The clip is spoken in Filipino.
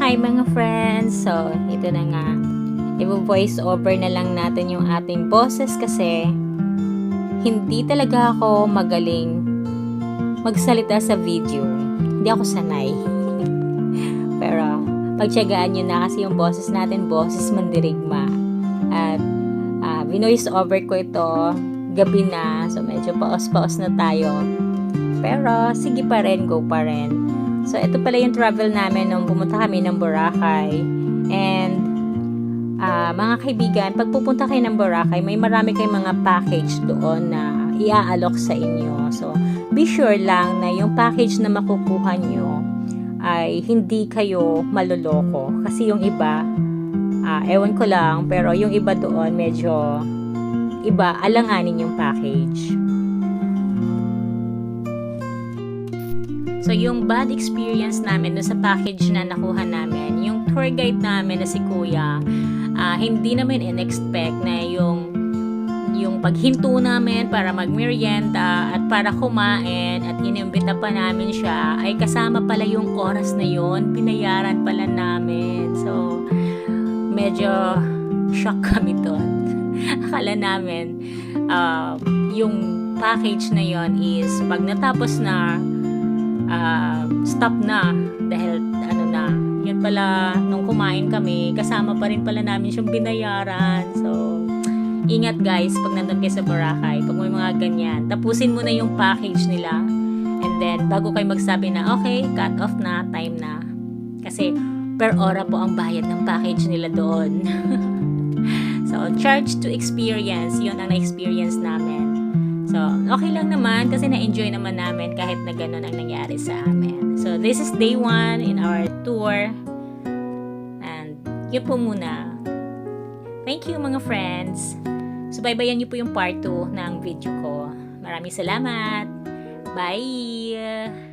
Hi mga friends! So, ito na nga. I-voice over na lang natin yung ating boses kasi hindi talaga ako magaling magsalita sa video. Hindi ako sanay. Pero, pagtiyagaan nyo na kasi yung boses natin, boses mandirigma. At, vinoice over ko ito gabi na. So, medyo paos-paos na tayo. Pero, sige pa rin, go pa rin. So, ito pala yung travel namin nung pumunta kami ng Boracay. And, mga kaibigan, pag pupunta kayo ng Boracay, may marami kayong mga package doon na iaalok sa inyo. So, be sure lang na yung package na makukuha nyo ay hindi kayo maluloko. Kasi yung iba, ewan ko lang, pero yung iba doon medyo iba, alanganin yung package. So, yung bad experience namin sa package na nakuha namin, yung tour guide namin na si Kuya, hindi namin in-expect na yung paghinto namin para magmerienda at para kumain at inimbita pa namin siya, ay kasama pala yung oras na yon, binayaran pala namin. So, medyo shock kami doon. Akala namin, yung package na yon is pag natapos na, stop na dahil yun pala nung kumain kami kasama pa rin pala namin siyang binayaran. So ingat guys pag nandun kayo sa Boracay, pag may mga ganyan, tapusin mo na yung package nila and then bago kayo magsabi na okay, cut off na, time na, kasi per ora po ang bayad ng package nila doon. So charge to experience, yun ang na-experience namin. So, okay lang naman kasi na-enjoy naman namin kahit na gano'n ang nangyari sa amin. So, this is day 1 in our tour. And, yun po muna. Thank you mga friends. Subaybayan niyo po yung part 2 ng video ko. Maraming salamat. Bye!